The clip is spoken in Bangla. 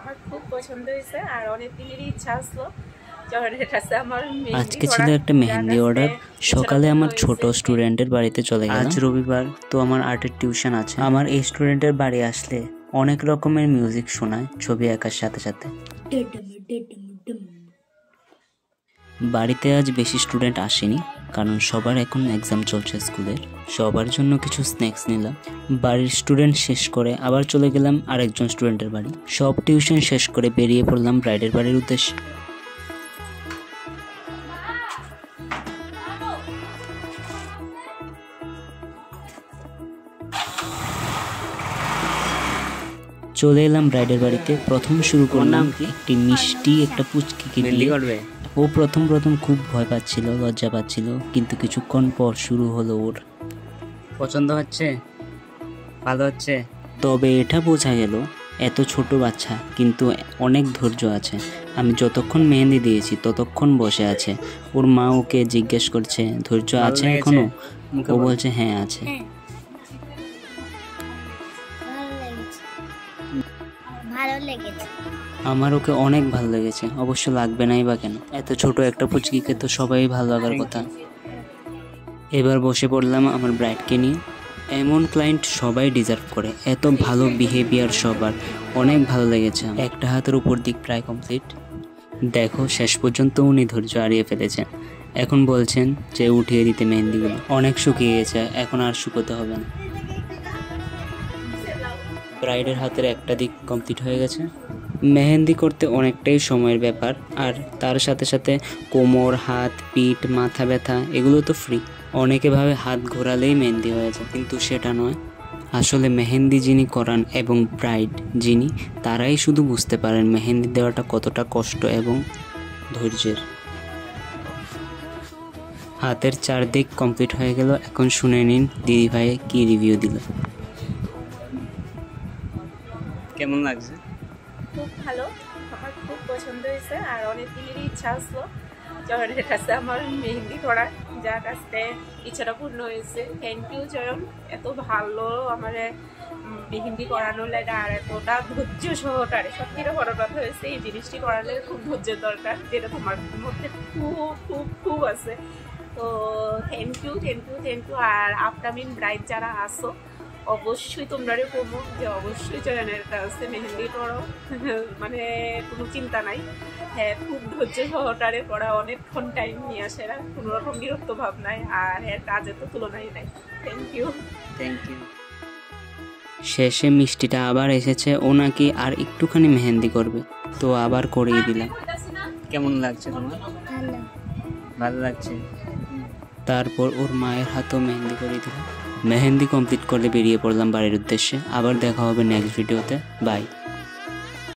আমার খুব পছন্দ হয়েছে আর অনেক দিনেরই ইচ্ছা আসলো। আজকে ছিল একটা মেহেন্দি অর্ডার। সকালে আমার ছোট স্টুডেন্টের বাড়িতে চলে গেলাম। আজ রবিবার, তো আমার আর্টের টিউশন আছে। আমার এই স্টুডেন্টের বাড়ি আসলে অনেক রকমের মিউজিক শোনায় ছবি আঁকার সাথে সাথে। বাড়িতে আজ বেশি স্টুডেন্ট আসেনি, কারণ সবার এখন এক্সাম চলছে স্কুলের। সবার জন্য কিছু স্ন্যাক্স নিলাম। বাড়ির স্টুডেন্ট শেষ করে আবার চলে গেলাম আরেকজন স্টুডেন্টের বাড়ি। সব টিউশন শেষ করে বেরিয়ে পড়লাম ব্রাইডের বাড়ির উদ্দেশ্যে। চলে এলাম ব্রাইডের বাড়িতে। প্রথম শুরু করলাম একটি মিষ্টি একটা পুচকিকে দিয়ে। ও প্রথম খুব ভয় পাচ্ছিল, লজ্জা পাচ্ছিল, কিন্তু কিছুক্ষণ পর শুরু হলো ওর পছন্দ হচ্ছে, ভালো হচ্ছে। তবে এটা বোঝা গেল এত ছোট বাচ্চা কিন্তু অনেক ধৈর্য আছে। আমি যতক্ষণ মেহেন্দি দিয়েছি ততক্ষণ বসে আছে। ওর মা ওকে জিজ্ঞেস করছে ধৈর্য আছে এখনো? ও বলছে হ্যাঁ আছে। আমার ওকে অনেক ভালো লেগেছে। অবশ্য লাগবে নাই বা কেন, এত ছোট একটা পুচকিকে তো সবাই ভালো লাগার কথা। এবার বসে পড়লাম আমার ব্রাইডকে নিয়ে। এমন ক্লায়েন্ট সবাই ডিজার্ভ করে, এত ভালো বিহেভিয়ার সবার, অনেক ভালো লেগেছে। একটা হাতের উপর দিক প্রায় কমপ্লিট। দেখো শেষ পর্যন্ত উনি ধৈর্য হারিয়ে ফেলেছেন। এখন বলছেন যে উঠিয়ে দিতে মেহেন্দিগুলো, অনেক শুকিয়ে গেছে, এখন আর শুকোতে হবে না। ব্রাইডের হাতের একটা দিক কমপ্লিট হয়ে গেছে। মেহেন্দি করতে অনেকটাই সময়ের ব্যাপার, আর তার সাথে সাথে কোমর, হাত, পিঠ, মাথা ব্যথা এগুলো তো ফ্রি। অনেকে ভাবে হাত ঘোরালেই মেহেন্দি হয়ে যায়, কিন্তু সেটা নয়। আসলে মেহেন্দি যিনি করান এবং ব্রাইড যিনি, তারাই শুধু বুঝতে পারেন মেহেন্দি দেওয়াটা কতটা কষ্ট এবং ধৈর্যের। হাতের চারদিক কমপ্লিট হয়ে গেল। এখন শুনে নিন দিদিভাই কি রিভিউ দিল। কেমন লাগছে? খুব ভালো, আমার খুব পছন্দ হয়েছে আর অনেক দিনেরই ইচ্ছা আসলো জয়নের কাছে আমার মেহেন্দি করার, যার কাছে ইচ্ছাটা পূর্ণ হয়েছে। থ্যাংক ইউ জয়ন, এত ভালো আমার মেহেন্দি করানো লাগে আর এতটা ধৈর্য সহকারে। সত্যিটা বড় কথা হয়েছে, এই জিনিসটি করালে খুব ধৈর্যের দরকার, যেটা তোমার মধ্যে খুব খুব খুব আছে। তো থ্যাংক ইউ। আর আপকামিং ব্রাইড যারা আসো, অবশ্যই তোমরা কমো যে অবশ্যই জয়নের কাছে মেহেন্দি করো, মানে কোনো চিন্তা নাই। হ্যাঁ, খুব ধৈর্য সহকারে করা, অনেকক্ষণ টাইম নিয়ে আসে না, কোনো রকম বিরক্ত ভাব নাই, আর এর কাজে তো তুলনাই নাই। Thank you. শেষে মিষ্টিটা আবার এসেছে, ও নাকি আর একটুখানি মেহেন্দি করবে, তো আবার করিয়ে দিলাম। কেমন লাগছে তোমার? ভালো লাগছে। তারপর ওর মায়ের হাতেও মেহেন্দি করিয়ে দিলাম। মেহেন্দি কমপ্লিট করলে বেরিয়ে পড়লাম বাড়ির উদ্দেশ্যে। আবার দেখা হবে নেক্সট ভিডিওতে। বাই।